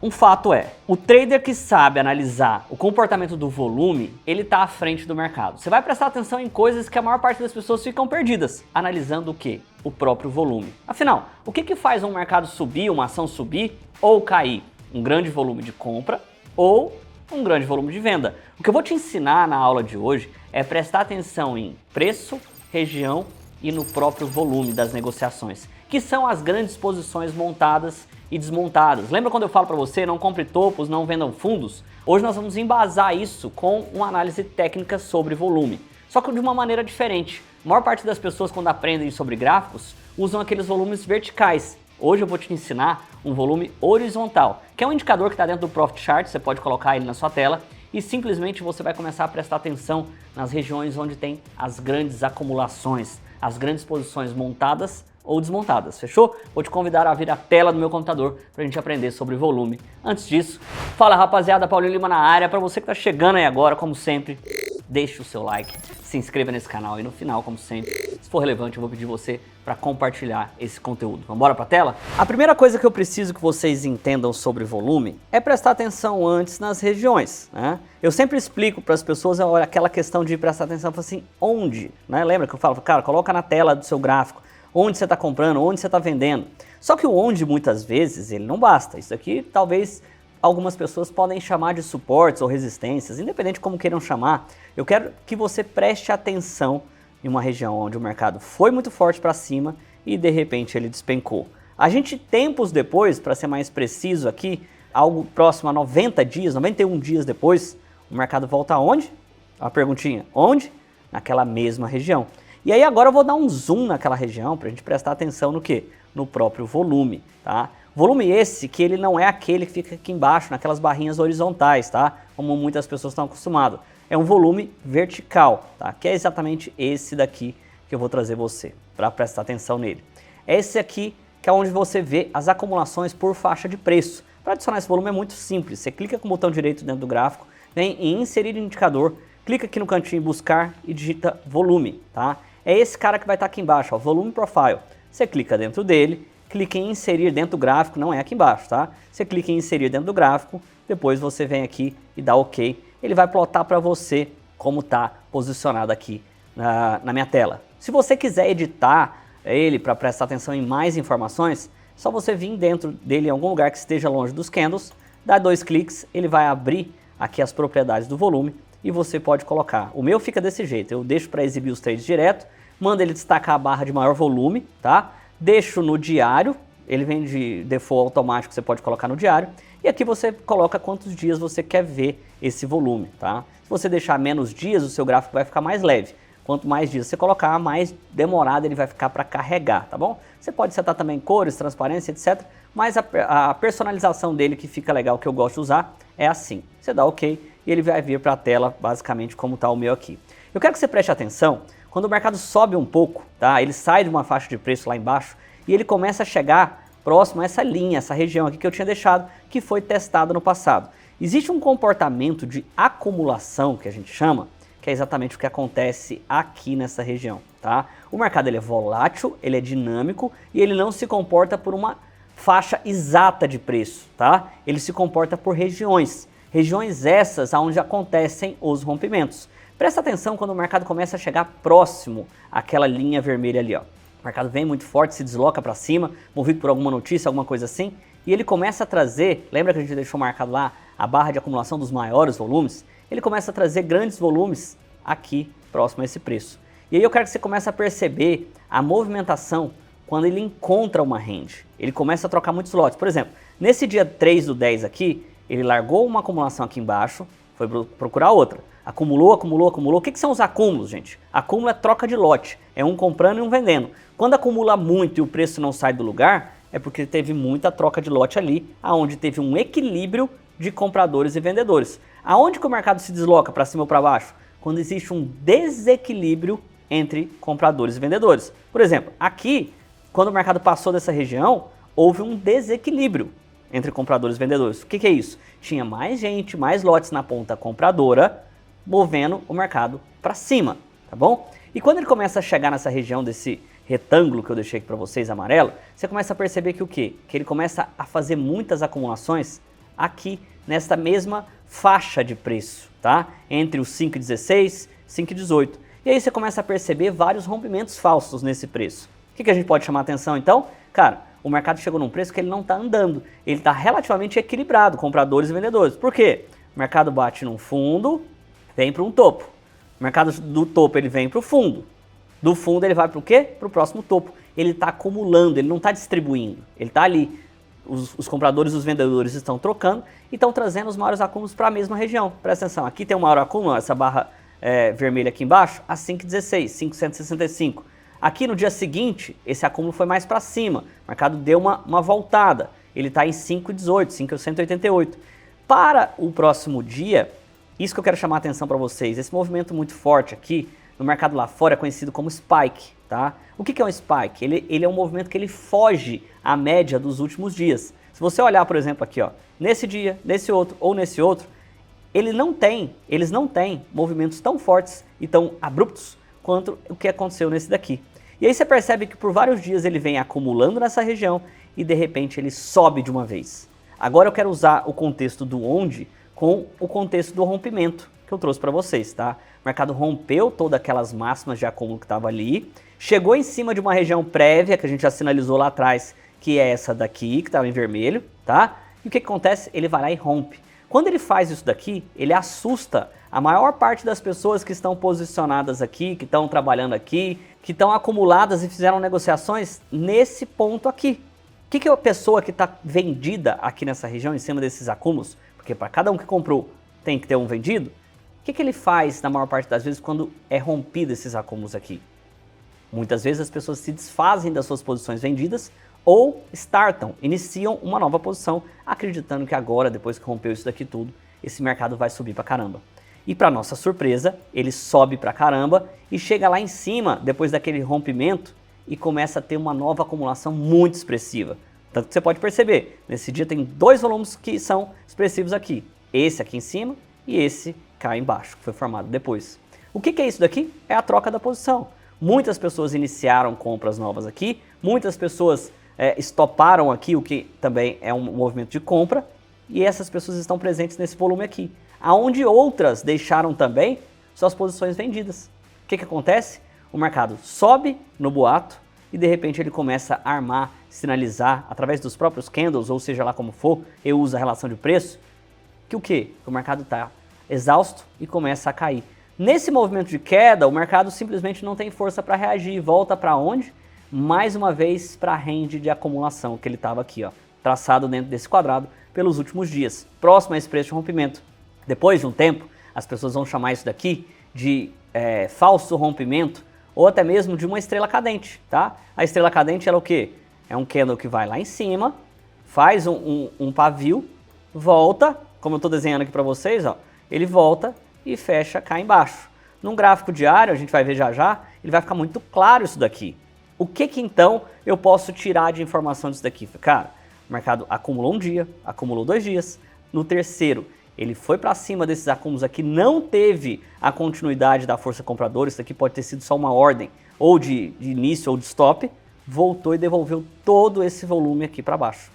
Um fato é, o trader que sabe analisar o comportamento do volume, ele está à frente do mercado. Você vai prestar atenção em coisas que a maior parte das pessoas ficam perdidas, analisando o quê? O próprio volume. Afinal, o que faz um mercado subir, uma ação subir ou cair? Um grande volume de compra ou um grande volume de venda. O que eu vou te ensinar na aula de hoje é prestar atenção em preço, região e no próprio volume das negociações, que são as grandes posições montadas e desmontadas. Lembra quando eu falo para você, não compre topos, não vendam fundos? Hoje nós vamos embasar isso com uma análise técnica sobre volume, só que de uma maneira diferente. A maior parte das pessoas, quando aprendem sobre gráficos, usam aqueles volumes verticais. Hoje eu vou te ensinar um volume horizontal, que é um indicador que está dentro do Profit Chart, você pode colocar ele na sua tela e simplesmente você vai começar a prestar atenção nas regiões onde tem as grandes acumulações, as grandes posições montadas ou desmontadas, fechou? Vou te convidar a vir à tela do meu computador para a gente aprender sobre volume. Antes disso, fala rapaziada, Paulinho Lima na área. Para você que está chegando aí agora, como sempre, deixe o seu like, se inscreva nesse canal e no final, como sempre, se for relevante, eu vou pedir você para compartilhar esse conteúdo. Vamos embora para a tela? A primeira coisa que eu preciso que vocês entendam sobre volume é prestar atenção antes nas regiões, né? Eu sempre explico para as pessoas aquela questão de prestar atenção, assim, onde, né? Lembra que eu falo, cara, coloca na tela do seu gráfico onde você está comprando, onde você está vendendo. Só que o onde, muitas vezes, ele não basta. Isso aqui, talvez, algumas pessoas podem chamar de suportes ou resistências, independente de como queiram chamar. Eu quero que você preste atenção em uma região onde o mercado foi muito forte para cima e, de repente, ele despencou. A gente, tempos depois, para ser mais preciso aqui, algo próximo a 90 dias, 91 dias depois, o mercado volta aonde? A perguntinha, onde? Naquela mesma região. E aí agora eu vou dar um zoom naquela região para a gente prestar atenção no quê? No próprio volume, tá? Volume esse que ele não é aquele que fica aqui embaixo, naquelas barrinhas horizontais, tá? Como muitas pessoas estão acostumadas. É um volume vertical, tá? Que é exatamente esse daqui que eu vou trazer você para prestar atenção nele. É esse aqui que é onde você vê as acumulações por faixa de preço. Para adicionar esse volume é muito simples. Você clica com o botão direito dentro do gráfico, vem em inserir indicador, clica aqui no cantinho em buscar e digita volume, tá? É esse cara que vai estar aqui embaixo, ó, Volume Profile. Você clica dentro dele, clica em inserir dentro do gráfico, não é aqui embaixo, tá? Você clica em inserir dentro do gráfico, depois você vem aqui e dá OK. Ele vai plotar para você como está posicionado aqui na minha tela. Se você quiser editar ele para prestar atenção em mais informações, só você vir dentro dele em algum lugar que esteja longe dos candles, dá 2 cliques, ele vai abrir aqui as propriedades do volume e você pode colocar. O meu fica desse jeito, eu deixo para exibir os trades direto, mando ele destacar a barra de maior volume, tá? Deixo no diário, ele vem de default automático, você pode colocar no diário, e aqui você coloca quantos dias você quer ver esse volume, tá? Se você deixar menos dias, o seu gráfico vai ficar mais leve. Quanto mais dias você colocar, mais demorado ele vai ficar para carregar, tá bom? Você pode setar também cores, transparência, etc. Mas a personalização dele que fica legal, que eu gosto de usar, é assim. Você dá OK e ele vai vir para a tela basicamente como está o meu aqui. Eu quero que você preste atenção, quando o mercado sobe um pouco, tá? Ele sai de uma faixa de preço lá embaixo e ele começa a chegar próximo a essa linha, essa região aqui que eu tinha deixado, que foi testada no passado. Existe um comportamento de acumulação, que a gente chama, que é exatamente o que acontece aqui nessa região, tá? O mercado ele é volátil, ele é dinâmico e ele não se comporta por uma faixa exata de preço, tá? Ele se comporta por regiões. Regiões essas onde acontecem os rompimentos. Presta atenção quando o mercado começa a chegar próximo àquela linha vermelha ali, ó. O mercado vem muito forte, se desloca para cima, movido por alguma notícia, alguma coisa assim, e ele começa a trazer, lembra que a gente deixou marcado lá a barra de acumulação dos maiores volumes? Ele começa a trazer grandes volumes aqui próximo a esse preço. E aí eu quero que você comece a perceber a movimentação quando ele encontra uma range. Ele começa a trocar muitos lotes. Por exemplo, nesse dia 3 do 10 aqui, ele largou uma acumulação aqui embaixo, foi procurar outra. Acumulou, acumulou, acumulou. O que são os acúmulos, gente? Acúmulo é troca de lote, é um comprando e um vendendo. Quando acumula muito e o preço não sai do lugar, é porque teve muita troca de lote ali, aonde teve um equilíbrio de compradores e vendedores. Aonde que o mercado se desloca, para cima ou para baixo? Quando existe um desequilíbrio entre compradores e vendedores. Por exemplo, aqui, quando o mercado passou dessa região, houve um desequilíbrio entre compradores e vendedores. O que é isso? Tinha mais gente, mais lotes na ponta compradora, movendo o mercado para cima, tá bom? E quando ele começa a chegar nessa região desse retângulo que eu deixei aqui para vocês, amarelo, você começa a perceber que o quê? Que ele começa a fazer muitas acumulações aqui nesta mesma faixa de preço, tá? Entre os 5,16 e 5,18. E aí você começa a perceber vários rompimentos falsos nesse preço. O que a gente pode chamar a atenção então? Cara, o mercado chegou num preço que ele não está andando, ele está relativamente equilibrado, compradores e vendedores. Por quê? O mercado bate num fundo, vem para um topo. O mercado do topo ele vem para o fundo. Do fundo ele vai para o quê? Para o próximo topo. Ele está acumulando, ele não está distribuindo, ele está ali. Os compradores e os vendedores estão trocando e estão trazendo os maiores acúmulos para a mesma região. Presta atenção, aqui tem um maior acúmulo, essa barra vermelha aqui embaixo, a 5,16, 5,165. Aqui no dia seguinte, esse acúmulo foi mais para cima, o mercado deu uma voltada, ele está em 5,18, 5,188. Para o próximo dia, isso que eu quero chamar a atenção para vocês, esse movimento muito forte aqui, no mercado lá fora é conhecido como spike, tá? O que é um spike? Ele é um movimento que ele foge à média dos últimos dias. Se você olhar, por exemplo, aqui, ó, nesse dia, nesse outro ou nesse outro, eles não têm movimentos tão fortes e tão abruptos quanto o que aconteceu nesse daqui. E aí você percebe que por vários dias ele vem acumulando nessa região e de repente ele sobe de uma vez. Agora eu quero usar o contexto do onde com o contexto do rompimento que eu trouxe para vocês, tá? O mercado rompeu todas aquelas máximas de acúmulo que estava ali, chegou em cima de uma região prévia que a gente já sinalizou lá atrás, que é essa daqui, que estava em vermelho, tá? E o que acontece? Ele vai lá e rompe. Quando ele faz isso daqui, ele assusta a maior parte das pessoas que estão posicionadas aqui, que estão trabalhando aqui, que estão acumuladas e fizeram negociações nesse ponto aqui. O que é a pessoa que está vendida aqui nessa região, em cima desses acúmulos? Porque para cada um que comprou tem que ter um vendido. O que ele faz na maior parte das vezes quando é rompido esses acúmulos aqui? Muitas vezes as pessoas se desfazem das suas posições vendidas ou iniciam uma nova posição, acreditando que agora, depois que rompeu isso daqui tudo, esse mercado vai subir pra caramba. E para nossa surpresa, ele sobe pra caramba e chega lá em cima, depois daquele rompimento, e começa a ter uma nova acumulação muito expressiva. Tanto que você pode perceber, nesse dia tem dois volumes que são expressivos aqui. Esse aqui em cima e esse cá embaixo, que foi formado depois. O que é isso daqui? É a troca da posição. Muitas pessoas iniciaram compras novas aqui, muitas pessoas estoparam aqui, o que também é um movimento de compra, e essas pessoas estão presentes nesse volume aqui, aonde outras deixaram também suas posições vendidas. O que acontece? O mercado sobe no boato e de repente ele começa a armar, sinalizar através dos próprios candles, ou seja lá como for, eu uso a relação de preço, que o quê? O mercado está exausto e começa a cair. Nesse movimento de queda, o mercado simplesmente não tem força para reagir, volta para onde? Mais uma vez para a range de acumulação que ele estava aqui, ó, traçado dentro desse quadrado pelos últimos dias, próximo a esse preço de rompimento. Depois de um tempo, as pessoas vão chamar isso daqui de falso rompimento ou até mesmo de uma estrela cadente, tá? A estrela cadente ela é o quê? É um candle que vai lá em cima, faz um pavio, volta, como eu estou desenhando aqui para vocês, ó, ele volta e fecha cá embaixo. Num gráfico diário, a gente vai ver já já, ele vai ficar muito claro isso daqui. O que então eu posso tirar de informação disso daqui? Cara, o mercado acumulou um dia, acumulou 2 dias, no terceiro ele foi para cima desses acúmulos aqui, não teve a continuidade da força compradora, isso aqui pode ter sido só uma ordem, ou de início ou de stop, voltou e devolveu todo esse volume aqui para baixo.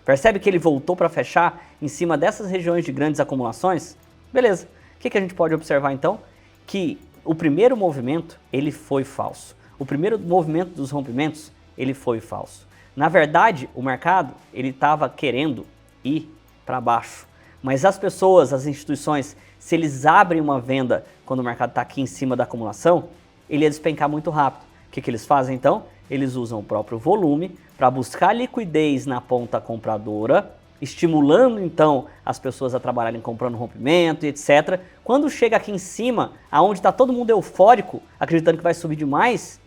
Percebe que ele voltou para fechar em cima dessas regiões de grandes acumulações? Beleza. O que a gente pode observar então? Que o primeiro movimento, ele foi falso. O primeiro movimento dos rompimentos, ele foi falso. Na verdade, o mercado, ele estava querendo ir para baixo. Mas as pessoas, as instituições, se eles abrem uma venda quando o mercado está aqui em cima da acumulação, ele ia despencar muito rápido. O que eles fazem então? Eles usam o próprio volume para buscar liquidez na ponta compradora, estimulando então as pessoas a trabalharem comprando rompimento e etc. Quando chega aqui em cima, aonde está todo mundo eufórico, acreditando que vai subir demais,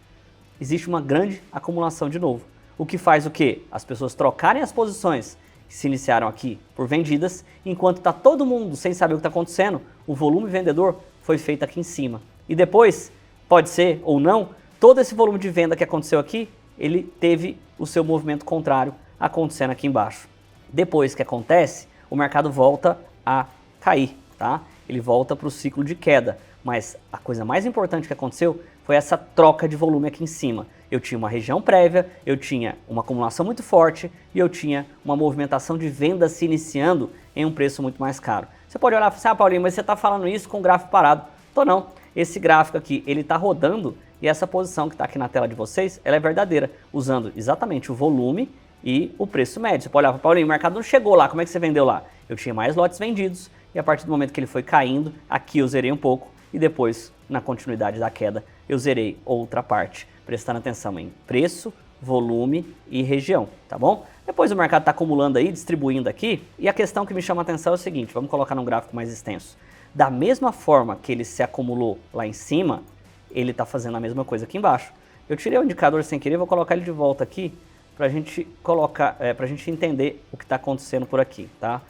existe uma grande acumulação de novo. O que faz o quê? As pessoas trocarem as posições que se iniciaram aqui por vendidas, enquanto está todo mundo sem saber o que está acontecendo, o volume vendedor foi feito aqui em cima. E depois, pode ser ou não, todo esse volume de venda que aconteceu aqui, ele teve o seu movimento contrário acontecendo aqui embaixo. Depois que acontece, o mercado volta a cair, tá? Ele volta para o ciclo de queda. Mas a coisa mais importante que aconteceu foi essa troca de volume aqui em cima. Eu tinha uma região prévia, eu tinha uma acumulação muito forte e eu tinha uma movimentação de venda se iniciando em um preço muito mais caro. Você pode olhar e falar assim, Paulinho, mas você está falando isso com o gráfico parado. Tô não. Esse gráfico aqui, ele está rodando e essa posição que está aqui na tela de vocês, ela é verdadeira, usando exatamente o volume e o preço médio. Você pode olhar, Paulinho, o mercado não chegou lá, como é que você vendeu lá? Eu tinha mais lotes vendidos e a partir do momento que ele foi caindo, aqui eu zerei um pouco e depois, na continuidade da queda, eu zerei outra parte, prestando atenção em preço, volume e região, tá bom? Depois o mercado está acumulando aí, distribuindo aqui, e a questão que me chama a atenção é o seguinte, vamos colocar num gráfico mais extenso. Da mesma forma que ele se acumulou lá em cima, ele está fazendo a mesma coisa aqui embaixo. Eu tirei o indicador sem querer, vou colocar ele de volta aqui, para a gente colocar, pra gente entender o que está acontecendo por aqui, tá?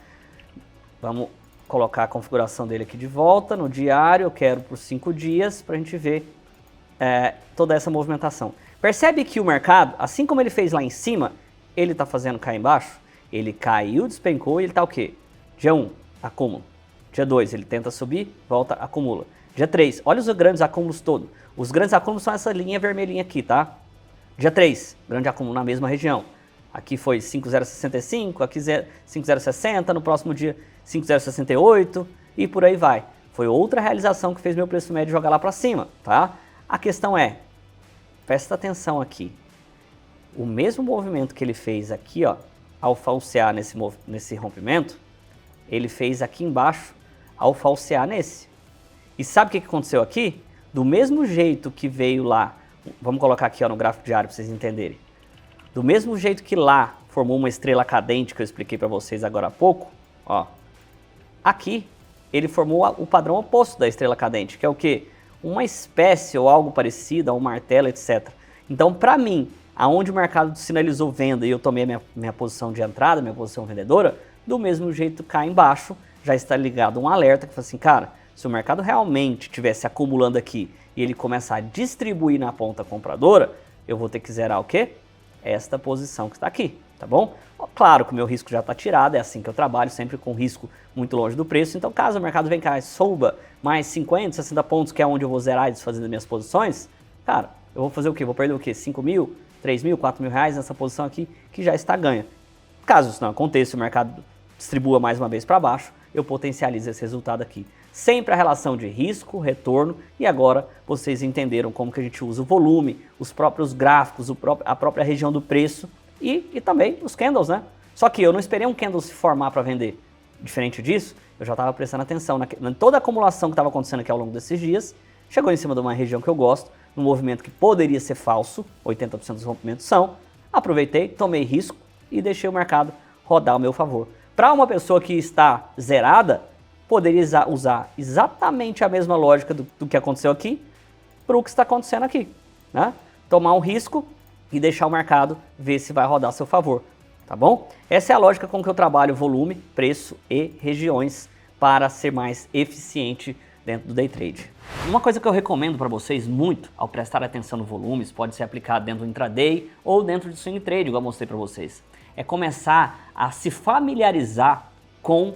Vamos colocar a configuração dele aqui de volta no diário, eu quero por 5 dias, para a gente ver toda essa movimentação. Percebe que o mercado, assim como ele fez lá em cima, ele está fazendo cá embaixo, ele caiu, despencou e ele está o quê? Dia 1, acúmulo. Dia 2, ele tenta subir, volta, acumula. Dia 3, olha os grandes acúmulos todos. Os grandes acúmulos são essa linha vermelhinha aqui, tá? Dia 3, grande acúmulo na mesma região. Aqui foi 5,065, aqui 5,060, no próximo dia 5,068 e por aí vai. Foi outra realização que fez meu preço médio jogar lá para cima, tá? A questão é, presta atenção aqui, o mesmo movimento que ele fez aqui, ó, ao falsear nesse rompimento, ele fez aqui embaixo ao falsear nesse. E sabe o que aconteceu aqui? Do mesmo jeito que veio lá, vamos colocar aqui ó, no gráfico diário para vocês entenderem. Do mesmo jeito que lá formou uma estrela cadente que eu expliquei para vocês agora há pouco, ó, aqui ele formou o padrão oposto da estrela cadente, que é o quê? Uma espécie ou algo parecido a um martelo, etc. Então, para mim, aonde o mercado sinalizou venda e eu tomei a minha posição de entrada, minha posição vendedora, do mesmo jeito cá embaixo já está ligado um alerta que fala assim, cara, se o mercado realmente estivesse acumulando aqui e ele começar a distribuir na ponta compradora, eu vou ter que zerar o quê? Esta posição que está aqui, tá bom? Claro que o meu risco já está tirado, é assim que eu trabalho, sempre com risco muito longe do preço, então caso o mercado venha cá e suba mais 50, 60 pontos, que é onde eu vou zerar e desfazer as minhas posições, cara, eu vou fazer o quê? Vou perder o quê? 5 mil, 3 mil, 4 mil reais nessa posição aqui, que já está ganha. Caso isso não aconteça, o mercado distribua mais uma vez para baixo, eu potencializo esse resultado aqui. Sempre a relação de risco, retorno, e agora vocês entenderam como que a gente usa o volume, os próprios gráficos, a própria região do preço e também os candles, né? Só que eu não esperei um candle se formar para vender. Diferente disso, eu já estava prestando atenção em toda a acumulação que estava acontecendo aqui ao longo desses dias, chegou em cima de uma região que eu gosto, num movimento que poderia ser falso, 80% dos rompimentos são, aproveitei, tomei risco e deixei o mercado rodar ao meu favor. Para uma pessoa que está zerada, poderia usar exatamente a mesma lógica do que aconteceu aqui para o que está acontecendo aqui, né? Tomar um risco e deixar o mercado ver se vai rodar a seu favor, tá bom? Essa é a lógica com que eu trabalho volume, preço e regiões para ser mais eficiente dentro do day trade. Uma coisa que eu recomendo para vocês muito ao prestar atenção no volumes, pode ser aplicado dentro do intraday ou dentro do swing trade, igual eu mostrei para vocês, é começar a se familiarizar com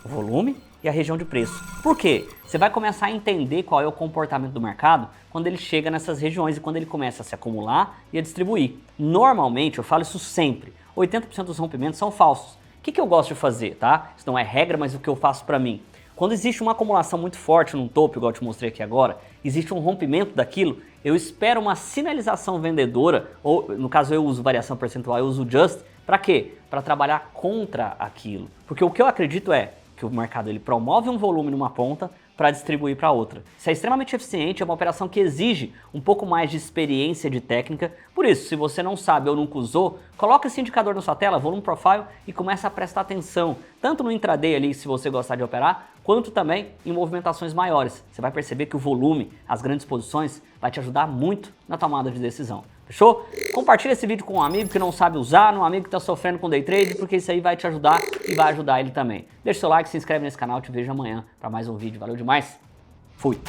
o volume e a região de preço. Por quê? Você vai começar a entender qual é o comportamento do mercado quando ele chega nessas regiões e quando ele começa a se acumular e a distribuir. Normalmente, eu falo isso sempre, 80% dos rompimentos são falsos. O que eu gosto de fazer, tá? Isso não é regra, mas o que eu faço para mim. Quando existe uma acumulação muito forte num topo, igual eu te mostrei aqui agora, existe um rompimento daquilo, eu espero uma sinalização vendedora, ou no caso eu uso variação percentual, eu uso just, para quê? Para trabalhar contra aquilo. Porque o que eu acredito é que o mercado ele promove um volume numa ponta para distribuir para outra. Isso é extremamente eficiente, é uma operação que exige um pouco mais de experiência de técnica. Por isso, se você não sabe ou nunca usou, coloca esse indicador na sua tela, volume profile, e começa a prestar atenção, tanto no intraday ali, se você gostar de operar, quanto também em movimentações maiores. Você vai perceber que o volume, as grandes posições, vai te ajudar muito na tomada de decisão. Fechou? Compartilha esse vídeo com um amigo que não sabe usar, um amigo que está sofrendo com day trade, porque isso aí vai te ajudar e vai ajudar ele também. Deixa o seu like, se inscreve nesse canal, te vejo amanhã para mais um vídeo. Valeu demais, fui!